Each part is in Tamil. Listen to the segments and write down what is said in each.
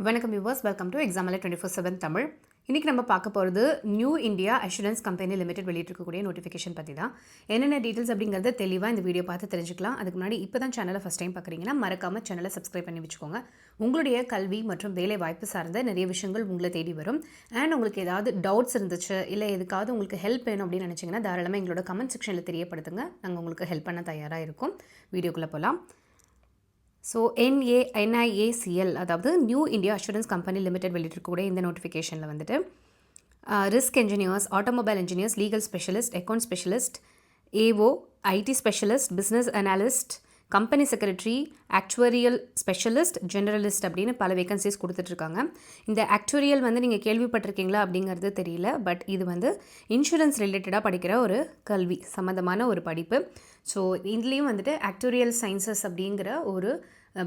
வணக்கம் viewers, welcome to example 24/7 Tamil. இன்றைக்கி நம்ம பார்க்க போகிறது நியூ இந்தியா அஷூரன்ஸ் கம்பெனி லிமிடெட் வெளியிட்டிருக்கக்கூடிய நோட்டிஃபிகேஷன் பற்றி தான். என்னென்ன டீட்டெயில்ஸ் அப்படிங்கிறத தெளிவாக இந்த வீடியோ பார்த்து தெரிஞ்சுக்கலாம். அதுக்கு முன்னாடி இப்போ தான் சேனலை ஃபஸ்ட் டைம் பார்க்குறீங்கன்னா மறக்காமல் சேனலை சப்ஸ்கிரைப் பண்ணி வச்சுக்கோங்க. உங்களுடைய கல்வி மற்றும் வேலை வாய்ப்பு சார்ந்த நிறைய விஷயங்கள் உங்களை தேடி வரும். அண்ட் உங்களுக்கு ஏதாவது டவுட்ஸ் இருந்துச்சு, இல்லை எதுக்காவது உங்களுக்கு ஹெல்ப் வேணும் அப்படின்னு நினச்சிங்கன்னா தாராளமாக எங்களோட கமெண்ட் செக்ஷனில் தெரியப்படுத்துங்க. நாங்கள் உங்களுக்கு ஹெல்ப் பண்ண தயாராக இருக்கோம். வீடியோக்குள்ளே போகலாம். ஸோ NIACL அதாவது நியூ இந்தியா அஷூரன்ஸ் கம்பெனி லிமிடெட் வெளியிட்டிருக்கக்கூடிய இந்த நோட்டிஃபிகேஷனில் வந்துட்டு risk engineers, automobile engineers, legal specialist, account specialist, AO, IT specialist, business analyst, company secretary, actuarial specialist, generalist அப்படின்னு பல வேகன்சிஸ் கொடுத்துட்ருக்காங்க. இந்த ஆக்சுவரியல் வந்து நீங்கள் கேள்விப்பட்டிருக்கீங்களா அப்படிங்கிறது தெரியல. பட் இது வந்து இன்சூரன்ஸ் ரிலேட்டடாக படிக்கிற ஒரு கல்வி சம்மந்தமான ஒரு படிப்பு. ஸோ இதுலேயும் வந்துட்டு ஆக்சுவரியல் சயின்சஸ் அப்படிங்கிற ஒரு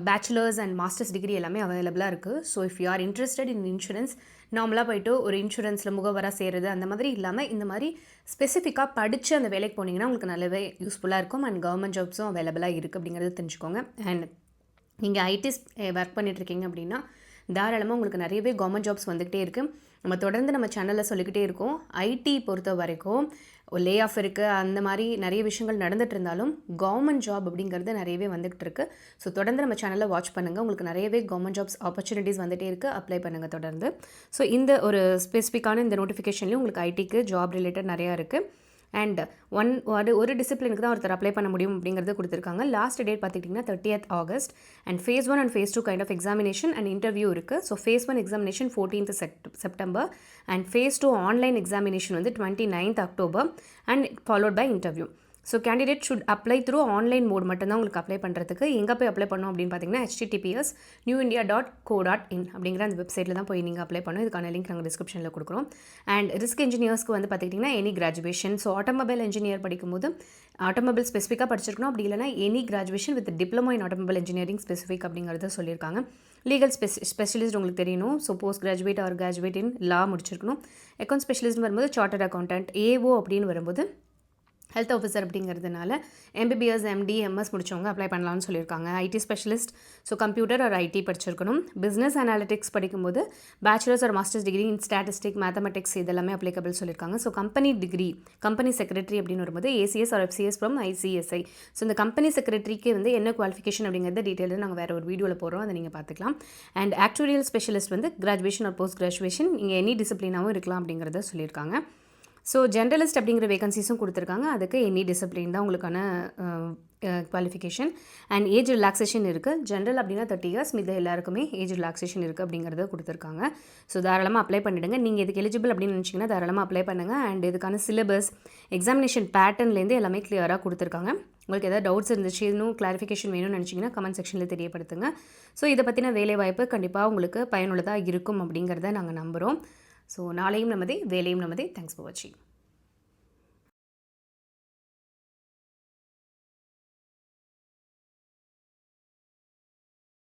பேச்சுலர்ஸ் அண்ட் மாஸ்டர்ஸ் டிகிரி எல்லாமே அவைலபிளாக இருக்குது. So if you are interested in insurance, நார்மலாக போய்ட்டு ஒரு இன்சூரன்ஸில் முகவராக சேருது அந்த மாதிரி இல்லாமல் இந்த மாதிரி ஸ்பெசிஃபிக்காக படித்து அந்த வேலைக்கு போனீங்கன்னா உங்களுக்கு நல்லாவே யூஸ்ஃபுல்லாக இருக்கும். அண்ட் கவர்மெண்ட் ஜாப்ஸும் அவைலபிளாக இருக்குது அப்படிங்கிறது தெரிஞ்சுக்கோங்க. அண்ட் நீங்கள் ஐடி ஒர்க் பண்ணிட்டுருக்கீங்க அப்படின்னா தாராளமாக உங்களுக்கு நிறையவே கவர்மெண்ட் ஜாப்ஸ் வந்துக்கிட்டே இருக்குது. நம்ம தொடர்ந்து நம்ம சேனலில் சொல்லிக்கிட்டே இருக்கோம். ஐடி பொறுத்த வரைக்கும் லே ஆஃப் இருக்குது, அந்த மாதிரி நிறைய விஷயங்கள் நடந்துகிட்டு இருந்தாலும் கவர்மெண்ட் ஜாப் அப்படிங்கிறது நிறையவே வந்துகிட்டு இருக்குது. ஸோ தொடர்ந்து நம்ம சேனலில் வாட்ச் பண்ணுங்கள். உங்களுக்கு நிறையவே கவர்மெண்ட் ஜாப்ஸ் ஆப்பர்ச்சுனிட்டிஸ் வந்துகிட்டே இருக்குது. அப்ளை பண்ணுங்கள் தொடர்ந்து. ஸோ இந்த ஒரு ஸ்பெசிஃபிக்கான இந்த நோட்டிஃபிகேஷன்லேயும் உங்களுக்கு ஐடிக்கு ஜாப் ரிலேட்டட் நிறையா இருக்குது. அண்ட் ஒரு டிசிப்ளினுக்கு தான் ஒருத்தர் அப்ளை பண்ண முடியும் அப்படிங்கிறது கொடுத்துருக்காங்க. லாஸ்ட் டேட் பார்த்துக்கிட்டிங்கன்னா 30th August. And phase 1 and phase 2 kind of examination and interview இருக்குது. So phase 1 examination 14th September and phase 2 online examination வந்து 29th October and followed by interview. So candidate should apply through online mode மட்டும்தான் உங்களுக்கு அப்ளை பண்ணுறதுக்கு. எங்கே போய் அப்ளை பண்ணணும் அப்படின்னு பார்த்தீங்கன்னா https://newindia.co.in அப்படிங்கிற அந்த வெப்சைட்டில் தான் போய் நீங்கள் அப்ளை பண்ணணும். இதுக்கான லிங்க் நாங்கள் டிஸ்கிரிப்ஷனில் கொடுக்குறோம். அண்ட் ரிஸ்க் இன்ஜினியர்ஸ்க்கு வந்து பார்த்திங்கன்னா any graduation. So automobile engineer படிக்கும்போது ஆட்டோமொபைல் ஸ்பெசிஃபிக்காக படிச்சிருக்கணும். அப்படி இல்லைனா any graduation with diploma in automobile engineering specific அப்படிங்கிறத சொல்லியிருக்காங்க. லீகல் ஸ்பெஷலிஸ்ட் உங்களுக்கு தெரியணும். So post graduate or graduate in law முடிச்சிருக்கணும். அக்கௌண்ட் ஸ்பெஷலிஸ்ட் வரும்போது சார்ட்டர்ட் அக்கௌண்டன்ட். AO அப்படின்னு வரும்போது ஹெல்த் ஆஃபீஸர் அப்படிங்கிறதுனால MBBS, MD, MS முடிச்சவங்க அப்ளை பண்ணலாம்னு சொல்லியிருக்காங்க. IT specialist, so computer or IT படிச்சிருக்கணும். பிஸ்னஸ் அனாலிட்டிக்ஸ் படிக்கும்போது bachelors or masters degree in statistic, mathematics இதெல்லாமே அப்ளிகபிள் சொல்லியிருக்காங்க. So company degree, company secretary அப்படின்னு வரும்போது ACS or FCS from ICSI. So இந்த கம்பெனி செக்ரட்டரிக்கு வந்து என்ன குவாலிஃபிகேஷன் அப்படிங்கிறத டீட்டெயிலாக நாங்கள் வேறு ஒரு வீடியோவில் போடுறோம், அதை நீங்கள் பார்த்துக்கலாம். அண்ட் ஆக்சுவரியல் ஸ்பெஷலிஸ்ட் வந்து கிராஜுவேஷன் ஆர் போஸ்ட் கிராஜுவேஷன், நீங்கள் எனி டிசிப்ளினாகவும் இருக்கலாம் அப்படிங்கிறத சொல்லியிருக்காங்க. ஸோ ஜென்ரலிஸ்ட் அப்படிங்கிற வேகன்சிஸும் கொடுத்துருக்காங்க. அதுக்கு எனி டிசிப்ளின் தான் உங்களுக்கான குவாலிஃபிகேஷன். அண்ட் ஏஜ் ரிலாக்ஸேஷன் இருக்குது. ஜென்ரல் அப்படின்னா 30 years, மீது எல்லாருக்குமே ஏஜ் ரிலாக்ஸேஷன் இருக்குது அப்படிங்கிறத கொடுத்துருக்காங்க. ஸோ தாராளமாக அப்ளை பண்ணிவிடுங்க. நீங்கள் இதுக்கு எலிஜிபிள் அப்படின்னு நினச்சிங்கன்னா தாராளமாக அப்ளை பண்ணுங்கள். அண்ட் இதுக்கான சிலபஸ், எக்ஸாமினேஷன் பேட்டர்ன்லேருந்து எல்லாமே கிளியராக கொடுத்துருக்காங்க. உங்களுக்கு எதாவது டவுட்ஸ் இருந்துச்சு, இன்னும் கிளாரிஃபிகேஷன் வேணும்னு நினச்சிங்கன்னா கமெண்ட் செக்ஷனில் தெரியப்படுத்துங்க. ஸோ இதை பற்றின வேலைவாய்ப்பு கண்டிப்பாக உங்களுக்கு பயனுள்ளதாக இருக்கும் அப்படிங்கிறத நாங்கள் நம்புகிறோம். ஸோ நாளையும் நமதே, வேலையும் நமதே. தேங்க்ஸ் ஃபார் வாட்சிங்.